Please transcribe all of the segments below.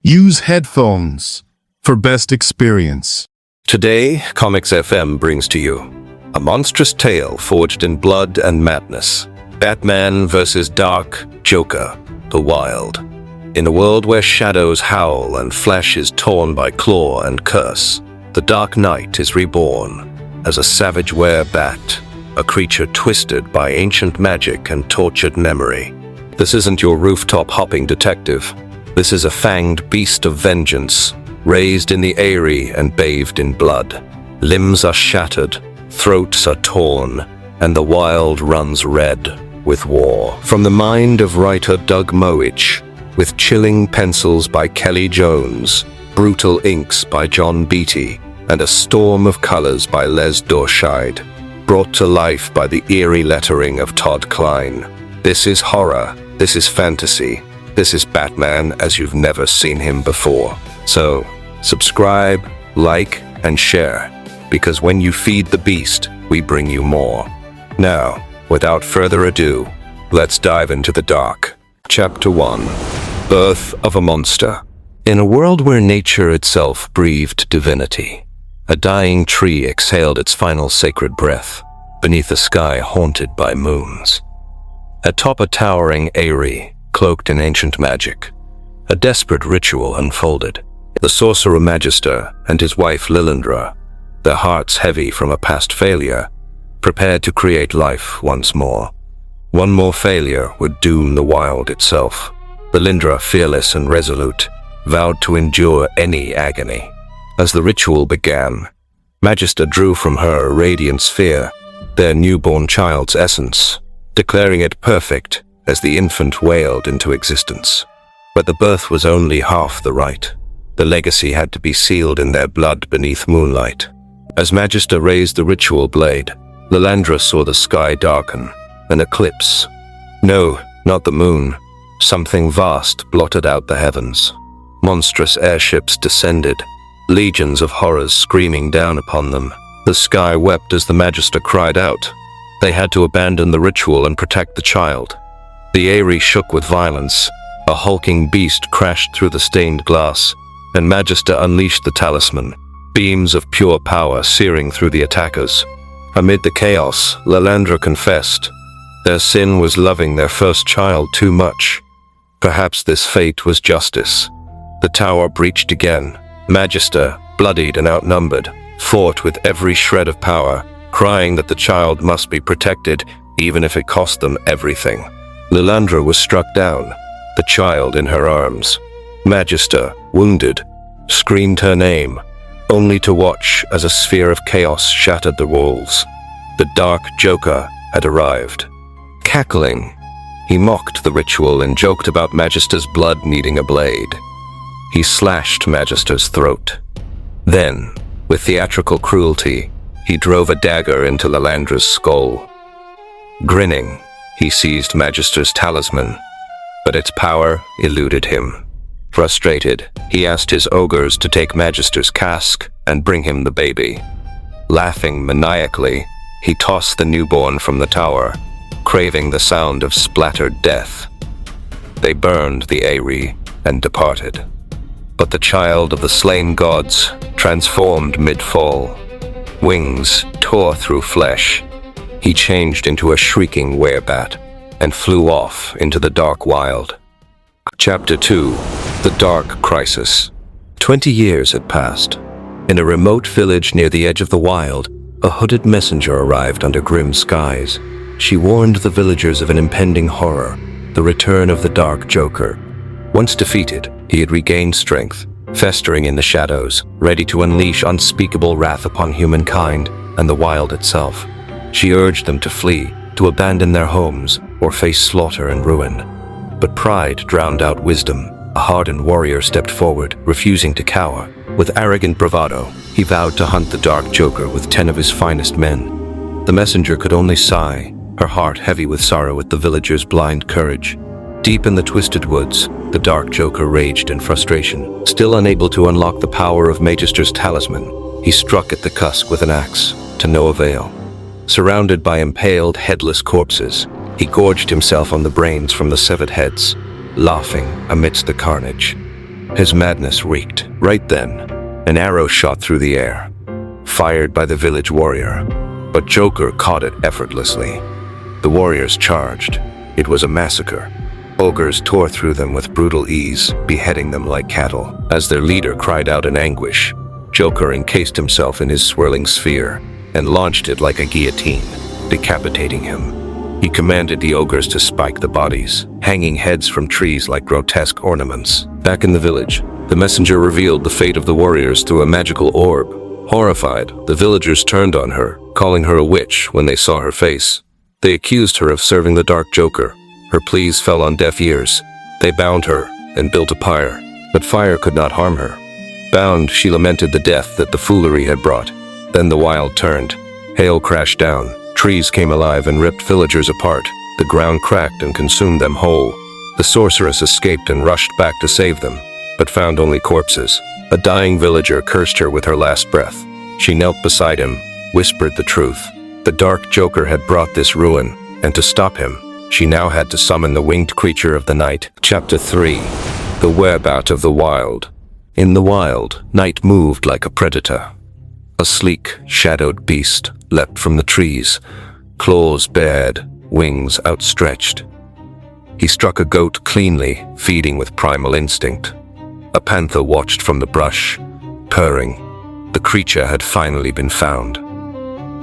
Use headphones for best experience. Today, ComixFM brings to you a monstrous tale forged in blood and madness. Batman vs. Dark Joker, the Wild. In a world where shadows howl and flesh is torn by claw and curse, the Dark Knight is reborn as a savage werebat, a creature twisted by ancient magic and tortured memory. This isn't your rooftop-hopping detective. This is a fanged beast of vengeance, raised in the Aeyrie and bathed in blood. Limbs are shattered, throats are torn, and the wild runs red with war. From the mind of writer Doug Moench, with chilling pencils by Kelley Jones, brutal inks by John Beatty, and a storm of colors by Les Dorscheid, brought to life by the eerie lettering of Todd Klein. This is horror, this is fantasy, this is Batman as you've never seen him before. So, subscribe, like, and share, because when you feed the beast, we bring you more. Now, without further ado, let's dive into the dark. Chapter 1. Birth of a Monster. In a world where nature itself breathed divinity, a dying tree exhaled its final sacred breath beneath a sky haunted by moons. Atop a towering Aeyrie, cloaked in ancient magic, a desperate ritual unfolded. The sorcerer Magister and his wife Lilandra, their hearts heavy from a past failure, prepared to create life once more. One more failure would doom the wild itself. Lilandra, fearless and resolute, vowed to endure any agony. As the ritual began, Magister drew from her a radiant sphere, their newborn child's essence, declaring it perfect as the infant wailed into existence. But the birth was only half the rite. The legacy had to be sealed in their blood beneath moonlight. As Magister raised the ritual blade, Lilandra saw the sky darken, an eclipse. No, not the moon. Something vast blotted out the heavens. Monstrous airships descended, legions of horrors screaming down upon them. The sky wept as the Magister cried out. They had to abandon the ritual and protect the child. The Aeyrie shook with violence. A hulking beast crashed through the stained glass, and Magister unleashed the talisman, beams of pure power searing through the attackers. Amid the chaos, Lilandra confessed. Their sin was loving their first child too much. Perhaps this fate was justice. The tower breached again. Magister, bloodied and outnumbered, fought with every shred of power, crying that the child must be protected, even if it cost them everything. Lilandra was struck down, the child in her arms. Magister, wounded, screamed her name, only to watch as a sphere of chaos shattered the walls. The Dark Joker had arrived. Cackling, he mocked the ritual and joked about Magister's blood needing a blade. He slashed Magister's throat. Then, with theatrical cruelty, he drove a dagger into Lilandra's skull. Grinning, he seized Magister's talisman, but its power eluded him. Frustrated, he asked his ogres to take Magister's casque and bring him the baby. Laughing maniacally, he tossed the newborn from the tower, craving the sound of splattered death. They burned the Aeyrie and departed. But the child of the slain gods transformed mid-fall. Wings tore through flesh. He changed into a shrieking werebat and flew off into the dark wild. Chapter 2. The Dark Crisis. 20 years had passed. In a remote village near the edge of the wild, a hooded messenger arrived under grim skies. She warned the villagers of an impending horror, the return of the Dark Joker. Once defeated, he had regained strength, festering in the shadows, ready to unleash unspeakable wrath upon humankind and the wild itself. She urged them to flee, to abandon their homes, or face slaughter and ruin. But pride drowned out wisdom. A hardened warrior stepped forward, refusing to cower. With arrogant bravado, he vowed to hunt the Dark Joker with 10 of his finest men. The messenger could only sigh, her heart heavy with sorrow at the villagers' blind courage. Deep in the twisted woods, the Dark Joker raged in frustration. Still unable to unlock the power of Magister's talisman, he struck at the cusk with an axe, to no avail. Surrounded by impaled, headless corpses, he gorged himself on the brains from the severed heads, laughing amidst the carnage. His madness reeked. Right then, an arrow shot through the air, fired by the village warrior, but Joker caught it effortlessly. The warriors charged. It was a massacre. Ogres tore through them with brutal ease, beheading them like cattle. As their leader cried out in anguish, Joker encased himself in his swirling sphere and launched it like a guillotine, decapitating him. He commanded the ogres to spike the bodies, hanging heads from trees like grotesque ornaments. Back in the village, the messenger revealed the fate of the warriors through a magical orb. Horrified, the villagers turned on her, calling her a witch when they saw her face. They accused her of serving the Dark Joker. Her pleas fell on deaf ears. They bound her and built a pyre, but fire could not harm her. Bound, she lamented the death that the foolery had brought. Then the wild turned. Hail crashed down. Trees came alive and ripped villagers apart. The ground cracked and consumed them whole. The sorceress escaped and rushed back to save them, but found only corpses. A dying villager cursed her with her last breath. She knelt beside him, whispered the truth. The Dark Joker had brought this ruin, and to stop him, she now had to summon the winged creature of the night. Chapter 3. The Werebat of the Wild. In the wild, night moved like a predator. A sleek, shadowed beast leapt from the trees, claws bared, wings outstretched. He struck a goat cleanly, feeding with primal instinct. A panther watched from the brush, purring. The creature had finally been found.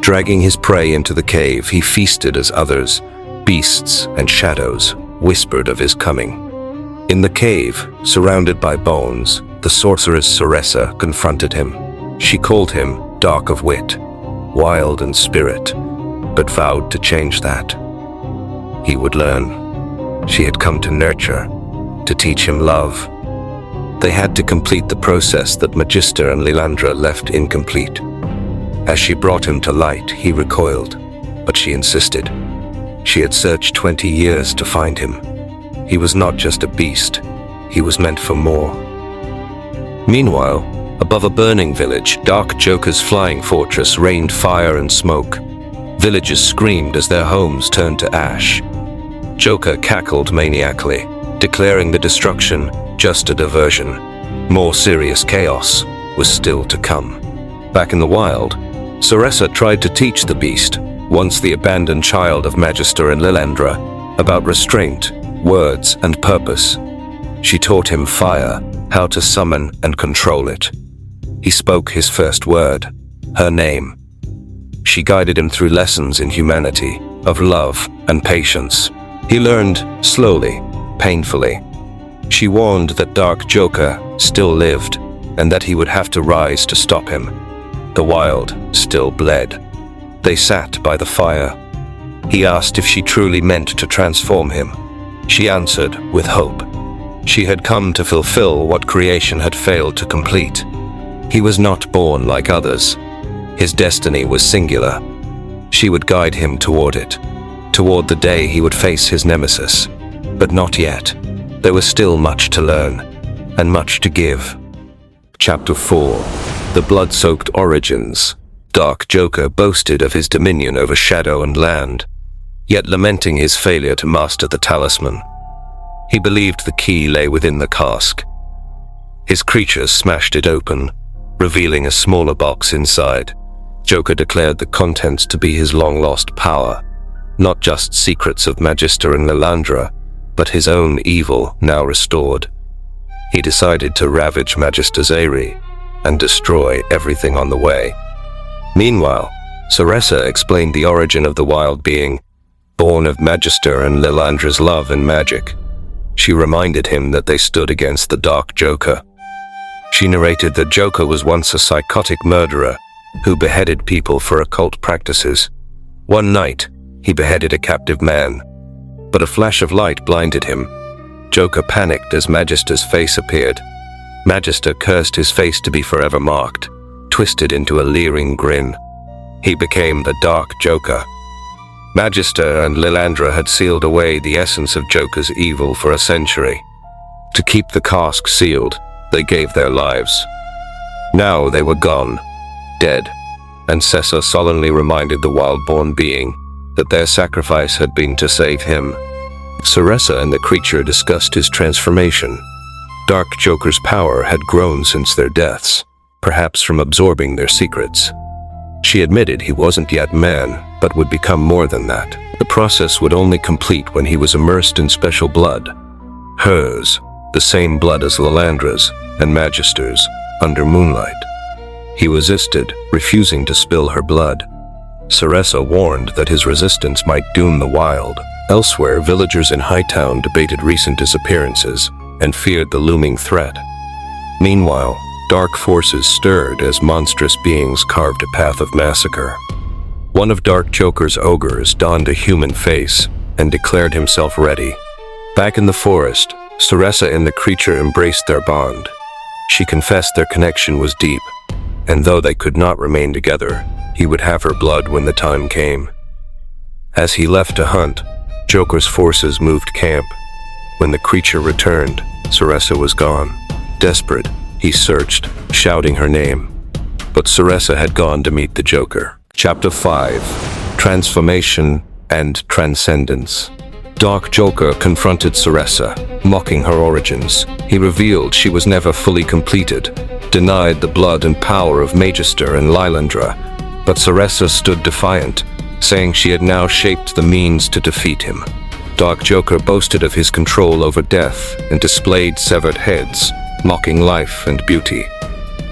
Dragging his prey into the cave, he feasted as others, beasts and shadows, whispered of his coming. In the cave, surrounded by bones, the sorceress Sorcerer confronted him. She called him dark of wit, wild in spirit, but vowed to change that. He would learn. She had come to nurture, to teach him love. They had to complete the process that Magister and Lilandra left incomplete. As she brought him to light, he recoiled, but she insisted. She had searched 20 years to find him. He was not just a beast, he was meant for more. Meanwhile, above a burning village, Dark Joker's flying fortress rained fire and smoke. Villagers screamed as their homes turned to ash. Joker cackled maniacally, declaring the destruction just a diversion. More serious chaos was still to come. Back in the wild, Sorcerer tried to teach the beast, once the abandoned child of Magister and Lilandra, about restraint, words, and purpose. She taught him fire, how to summon and control it. He spoke his first word, her name. She guided him through lessons in humanity, of love and patience. He learned slowly, painfully. She warned that Dark Joker still lived, and that he would have to rise to stop him. The wild still bled. They sat by the fire. He asked if she truly meant to transform him. She answered with hope. She had come to fulfill what creation had failed to complete. He was not born like others. His destiny was singular. She would guide him toward it, toward the day he would face his nemesis. But not yet. There was still much to learn, and much to give. Chapter 4. The Blood-Soaked Origins. Dark Joker boasted of his dominion over shadow and land, yet lamenting his failure to master the talisman. He believed the key lay within the cask. His creatures smashed it open, revealing a smaller box inside. Joker declared the contents to be his long-lost power, not just secrets of Magister and Lilandra, but his own evil now restored. He decided to ravage Magister's Aeyrie and destroy everything on the way. Meanwhile, Sorcerer explained the origin of the wild being, born of Magister and Lilandra's love and magic. She reminded him that they stood against the Dark Joker. She narrated that Joker was once a psychotic murderer who beheaded people for occult practices. One night, he beheaded a captive man, but a flash of light blinded him. Joker panicked as Magister's face appeared. Magister cursed his face to be forever marked, twisted into a leering grin. He became the Dark Joker. Magister and Lilandra had sealed away the essence of Joker's evil for a century. To keep the cask sealed, they gave their lives. Now they were gone, dead, and Cesar solemnly reminded the wild-born being that their sacrifice had been to save him. Sorcerer and the creature discussed his transformation. Dark Joker's power had grown since their deaths, perhaps from absorbing their secrets. She admitted he wasn't yet man, but would become more than that. The process would only complete when he was immersed in special blood. Hers, the same blood as Lilandra's and Magister's, under moonlight. He resisted, refusing to spill her blood. Sorcerer warned that his resistance might doom the wild. Elsewhere, villagers in Hightown debated recent disappearances and feared the looming threat. Meanwhile, dark forces stirred as monstrous beings carved a path of massacre. One of Dark Joker's ogres donned a human face and declared himself ready. Back in the forest, Sorcerer and the creature embraced their bond. She confessed their connection was deep, and though they could not remain together, he would have her blood when the time came. As he left to hunt, Joker's forces moved camp. When the creature returned, Sorcerer was gone. Desperate, he searched, shouting her name. But Sorcerer had gone to meet the Joker. Chapter 5: Transformation and Transcendence. Dark Joker confronted Sorcerer, mocking her origins. He revealed she was never fully completed, denied the blood and power of Magister and Lilandra, but Sorcerer stood defiant, saying she had now shaped the means to defeat him. Dark Joker boasted of his control over death and displayed severed heads, mocking life and beauty.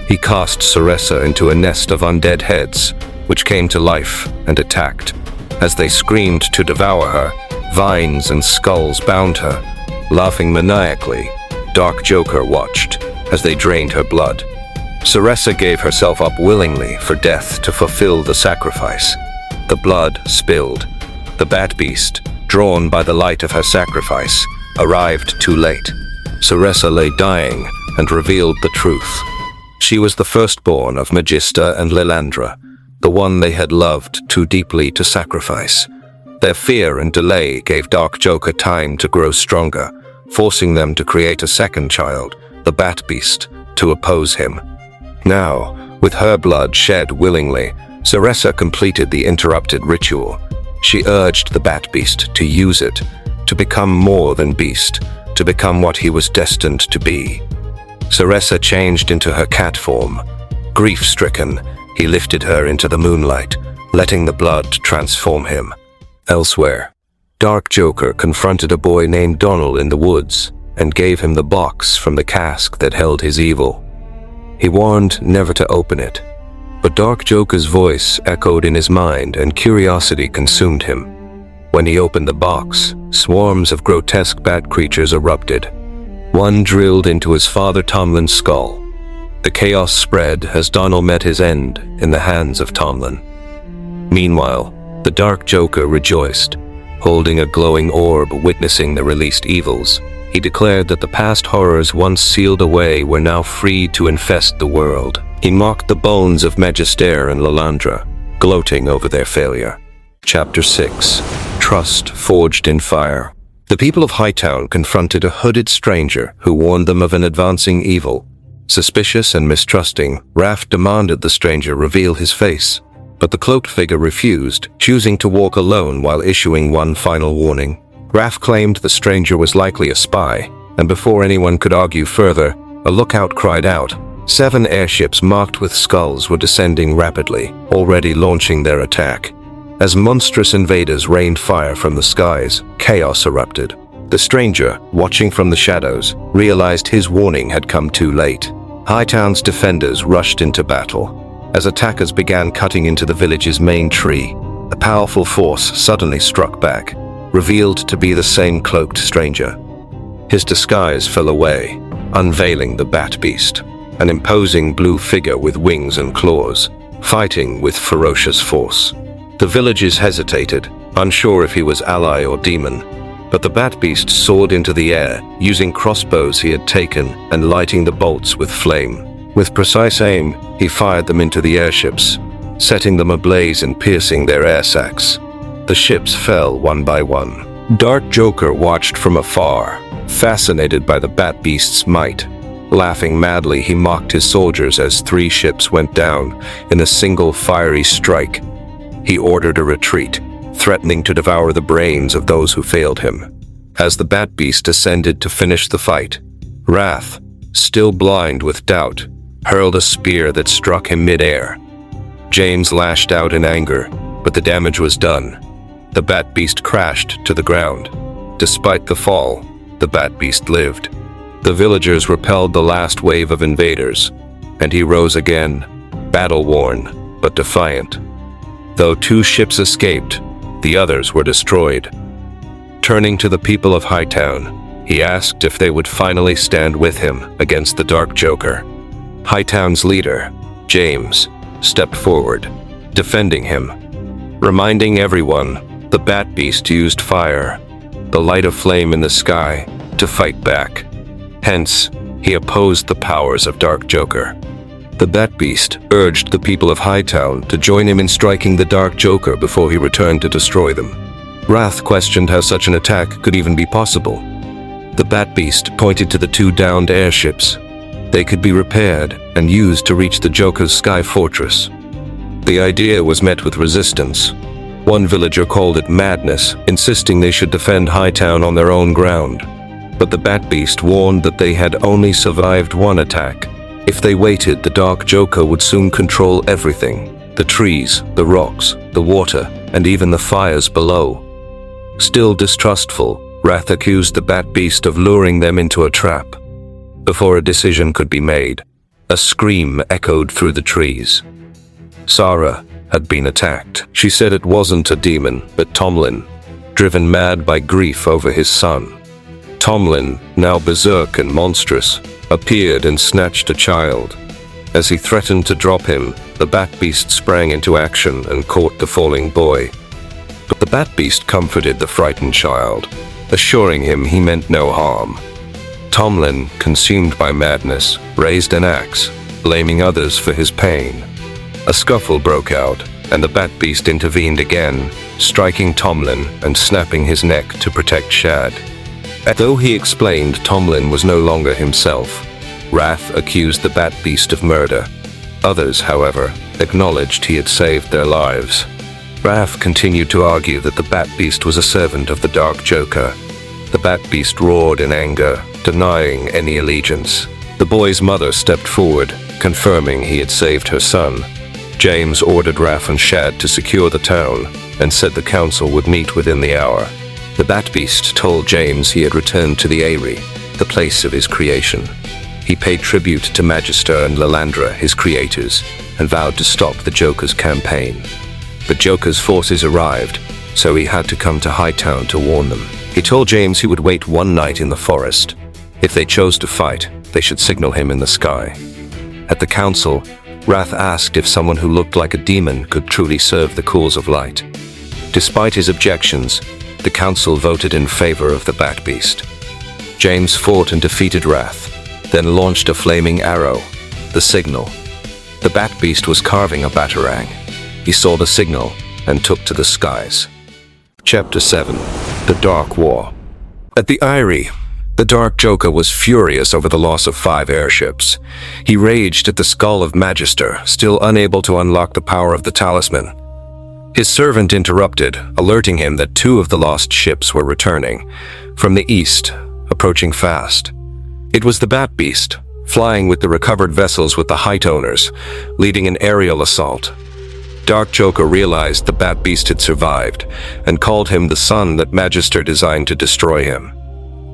He cast Sorcerer into a nest of undead heads, which came to life and attacked. As they screamed to devour her, vines and skulls bound her. Laughing maniacally, Dark Joker watched as they drained her blood. Sorcerer gave herself up willingly for death to fulfill the sacrifice. The blood spilled. The Batbeast, drawn by the light of her sacrifice, arrived too late. Sorcerer lay dying and revealed the truth. She was the firstborn of Magister and Lilandra, the one they had loved too deeply to sacrifice. Their fear and delay gave Dark Joker time to grow stronger, forcing them to create a second child, the Batbeast, to oppose him. Now, with her blood shed willingly, Sorcerer completed the interrupted ritual. She urged the Batbeast to use it, to become more than beast, to become what he was destined to be. Sorcerer changed into her cat form. Grief-stricken, he lifted her into the moonlight, letting the blood transform him. Elsewhere, Dark Joker confronted a boy named Donald in the woods and gave him the box from the cask that held his evil. He warned never to open it, but Dark Joker's voice echoed in his mind and curiosity consumed him. When he opened the box, swarms of grotesque bat creatures erupted. One drilled into his father Tomlin's skull. The chaos spread as Donald met his end in the hands of Tomlin. Meanwhile, the Dark Joker rejoiced, holding a glowing orb witnessing the released evils. He declared that the past horrors once sealed away were now free to infest the world. He mocked the bones of Magister and Lilandra, gloating over their failure. Chapter 6: Trust Forged in Fire. The people of Hightown confronted a hooded stranger who warned them of an advancing evil. Suspicious and mistrusting, Raph demanded the stranger reveal his face, but the cloaked figure refused, choosing to walk alone while issuing one final warning. Raph claimed the stranger was likely a spy, and before anyone could argue further, a lookout cried out. 7 airships marked with skulls were descending rapidly, already launching their attack. As monstrous invaders rained fire from the skies, chaos erupted. The stranger, watching from the shadows, realized his warning had come too late. Hightown's defenders rushed into battle. As attackers began cutting into the village's main tree, a powerful force suddenly struck back, revealed to be the same cloaked stranger. His disguise fell away, unveiling the Batbeast, an imposing blue figure with wings and claws, fighting with ferocious force. The villagers hesitated, unsure if he was ally or demon, but the Batbeast soared into the air, using crossbows he had taken and lighting the bolts with flame. With precise aim, he fired them into the airships, setting them ablaze and piercing their air sacs. The ships fell one by one. Dark Joker watched from afar, fascinated by the Batbeast's might. Laughing madly, he mocked his soldiers as 3 ships went down in a single fiery strike. He ordered a retreat, threatening to devour the brains of those who failed him. As the Batbeast ascended to finish the fight, Wrath, still blind with doubt, hurled a spear that struck him mid-air. James lashed out in anger, but the damage was done. The Batbeast crashed to the ground. Despite the fall, the Batbeast lived. The villagers repelled the last wave of invaders, and he rose again, battle-worn but defiant. Though 2 ships escaped, the others were destroyed. Turning to the people of Hightown, he asked if they would finally stand with him against the Dark Joker. Hightown's leader, James, stepped forward, defending him, reminding everyone the Batbeast used fire, the light of flame in the sky, to fight back. Hence, he opposed the powers of Dark Joker. The Batbeast urged the people of Hightown to join him in striking the Dark Joker before he returned to destroy them. Wrath questioned how such an attack could even be possible. The Batbeast pointed to the 2 downed airships. They could be repaired and used to reach the Joker's sky fortress. The idea was met with resistance. One villager called it madness, insisting they should defend Hightown on their own ground. But the Batbeast warned that they had only survived 1 attack. If they waited, the Dark Joker would soon control everything: the trees, the rocks, the water, and even the fires below. Still distrustful, Wrath accused the Batbeast of luring them into a trap. Before a decision could be made, a scream echoed through the trees. Sarah had been attacked. She said it wasn't a demon, but Tomlin, driven mad by grief over his son. Tomlin, now berserk and monstrous, appeared and snatched a child. As he threatened to drop him, the Batbeast sprang into action and caught the falling boy. But the Batbeast comforted the frightened child, assuring him he meant no harm. Tomlin, consumed by madness, raised an axe, blaming others for his pain. A scuffle broke out, and the Batbeast intervened again, striking Tomlin and snapping his neck to protect Shad. Though he explained Tomlin was no longer himself, Wrath accused the Batbeast of murder. Others, however, acknowledged he had saved their lives. Wrath continued to argue that the Batbeast was a servant of the Dark Joker. The Batbeast roared in anger, denying any allegiance. The boy's mother stepped forward, confirming he had saved her son. James ordered Wrath and Shad to secure the town, and said the council would meet within the hour. The Batbeast told James he had returned to the Aeyrie, the place of his creation. He paid tribute to Magister and Lalandra, his creators, and vowed to stop the Joker's campaign. The Joker's forces arrived, so he had to come to Hightown to warn them. He told James he would wait 1 night in the forest. If they chose to fight, they should signal him in the sky. At the council, Wrath asked if someone who looked like a demon could truly serve the cause of light. Despite his objections, the council voted in favor of the Batbeast. James fought and defeated Wrath, then launched a flaming arrow, the signal. The Batbeast was carving a batarang. He saw the signal and took to the skies. Chapter 7. The Dark War. At the Aeyrie, the Dark Joker was furious over the loss of 5 airships. He raged at the skull of Magister, still unable to unlock the power of the talisman. His servant interrupted, alerting him that 2 of the lost ships were returning, from the east, approaching fast. It was the Batbeast, flying with the recovered vessels with the Hightowners, leading an aerial assault. Dark Joker realized the Batbeast had survived, and called him the son that Magister designed to destroy him.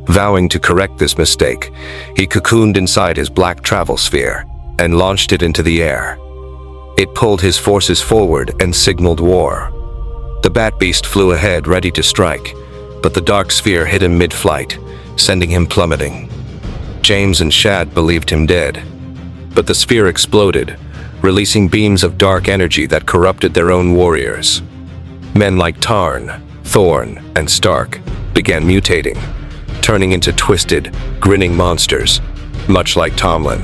Vowing to correct this mistake, he cocooned inside his black travel sphere, and launched it into the air. It pulled his forces forward and signaled war. The Batbeast flew ahead, ready to strike, but the dark sphere hit him mid-flight, sending him plummeting. James and Shad believed him dead, but the sphere exploded, releasing beams of dark energy that corrupted their own warriors. Men like Tarn, Thorn, and Stark began mutating, turning into twisted, grinning monsters, much like Tomlin.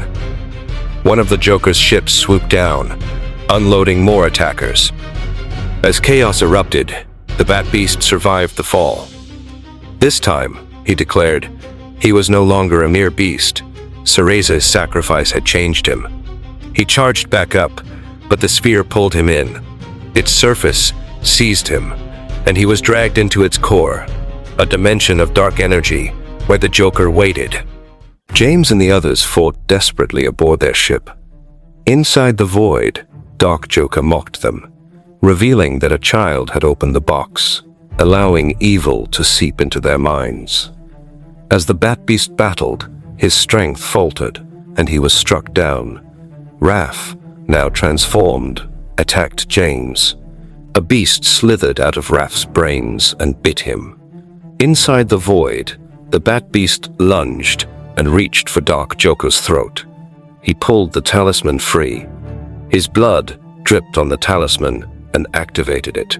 One of the Joker's ships swooped down, unloading more attackers. As chaos erupted, the Batbeast survived the fall. This time, he declared, he was no longer a mere beast. Cereza's sacrifice had changed him. He charged back up, but the sphere pulled him in. Its surface seized him, and he was dragged into its core, a dimension of dark energy where the Joker waited. James and the others fought desperately aboard their ship. Inside the void, Dark Joker mocked them, revealing that a child had opened the box, allowing evil to seep into their minds. As the Batbeast battled, his strength faltered, and he was struck down. Raph, now transformed, attacked James. A beast slithered out of Raph's brains and bit him. Inside the void, the Batbeast lunged and reached for Dark Joker's throat. He pulled the talisman free. His blood dripped on the talisman and activated it.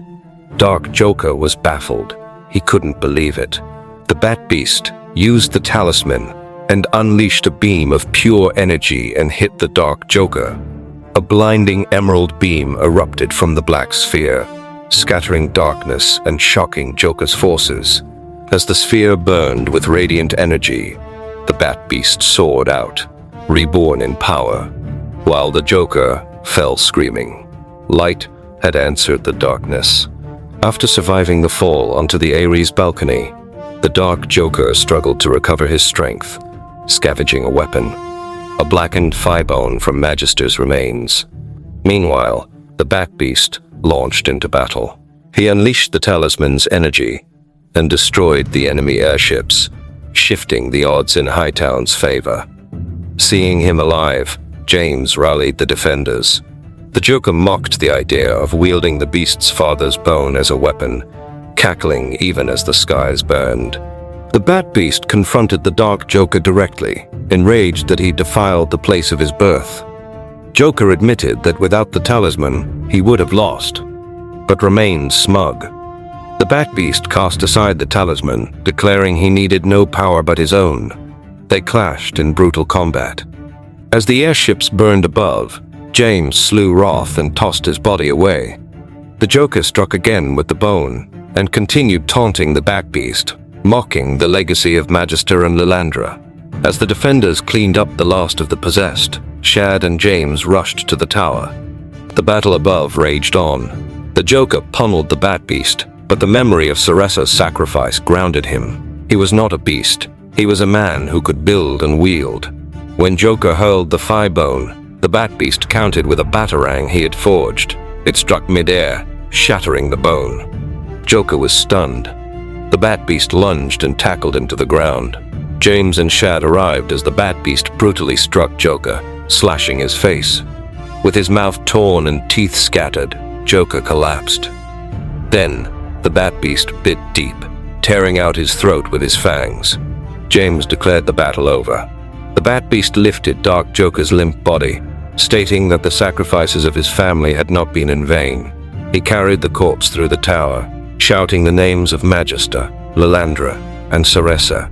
Dark Joker was baffled. He couldn't believe it. The Batbeast used the talisman and unleashed a beam of pure energy and hit the Dark Joker. A blinding emerald beam erupted from the black sphere, scattering darkness and shocking Joker's forces. As the sphere burned with radiant energy, the Batbeast soared out, reborn in power, while the Joker fell screaming. Light had answered the darkness. After surviving the fall onto the Aeyrie's balcony, the Dark Joker struggled to recover his strength, scavenging a weapon, a blackened thigh bone from Magister's remains. Meanwhile, the Batbeast launched into battle. He unleashed the talisman's energy and destroyed the enemy airships, shifting the odds in Hightown's favor. Seeing him alive, James rallied the defenders. The Joker mocked the idea of wielding the beast's father's bone as a weapon, cackling even as the skies burned. The Batbeast confronted the Dark Joker directly, enraged that he defiled the place of his birth. Joker admitted that without the talisman, he would have lost, but remained smug. The Batbeast cast aside the talisman, declaring he needed no power but his own. They clashed in brutal combat. As the airships burned above, James slew Roth and tossed his body away. The Joker struck again with the bone and continued taunting the Batbeast, mocking the legacy of Magister and Lilandra. As the defenders cleaned up the last of the possessed, Shad and James rushed to the tower. The battle above raged on. The Joker pummeled the Batbeast, but the memory of Sorcere's sacrifice grounded him. He was not a beast. He was a man who could build and wield. When Joker hurled the thigh bone, the Batbeast countered with a batarang he had forged. It struck mid-air, shattering the bone. Joker was stunned. The Batbeast lunged and tackled him to the ground. James and Shad arrived as the Batbeast brutally struck Joker, slashing his face. With his mouth torn and teeth scattered, Joker collapsed. Then, the Batbeast bit deep, tearing out his throat with his fangs. James declared the battle over. The Batbeast lifted Dark Joker's limp body, stating that the sacrifices of his family had not been in vain. He carried the corpse through the tower, shouting the names of Magister, Lilandra, and Sorcerer,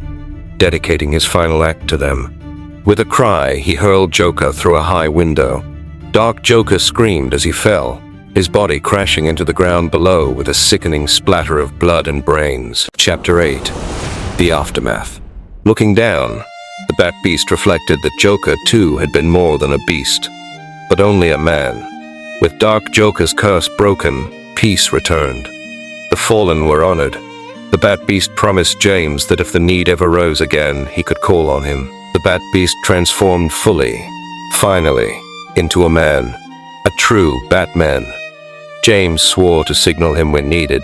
dedicating his final act to them. With a cry, he hurled Joker through a high window. Dark Joker screamed as he fell, his body crashing into the ground below with a sickening splatter of blood and brains. Chapter 8. The Aftermath. Looking down, the Batbeast reflected that Joker too had been more than a beast, but only a man. With Dark Joker's curse broken, peace returned. The fallen were honored. The Batbeast promised James that if the need ever rose again, he could call on him. The Batbeast transformed fully, finally, into a man, a true Batman. James swore to signal him when needed.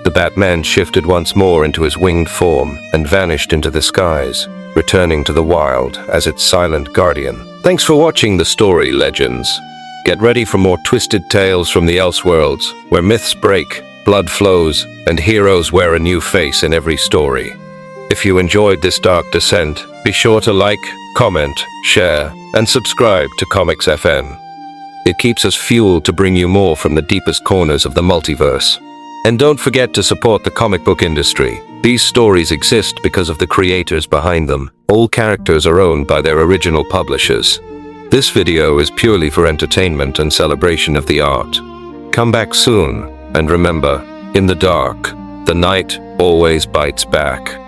The Batman shifted once more into his winged form and vanished into the skies, returning to the wild as its silent guardian. Thanks for watching the story, Legends. Get ready for more twisted tales from the Elseworlds, where myths break, blood flows, and heroes wear a new face in every story. If you enjoyed this dark descent, be sure to like, comment, share, and subscribe to ComixFM. It keeps us fueled to bring you more from the deepest corners of the multiverse. And don't forget to support the comic book industry. These stories exist because of the creators behind them. All characters are owned by their original publishers. This video is purely for entertainment and celebration of the art. Come back soon, and remember, in the dark, the night always bites back.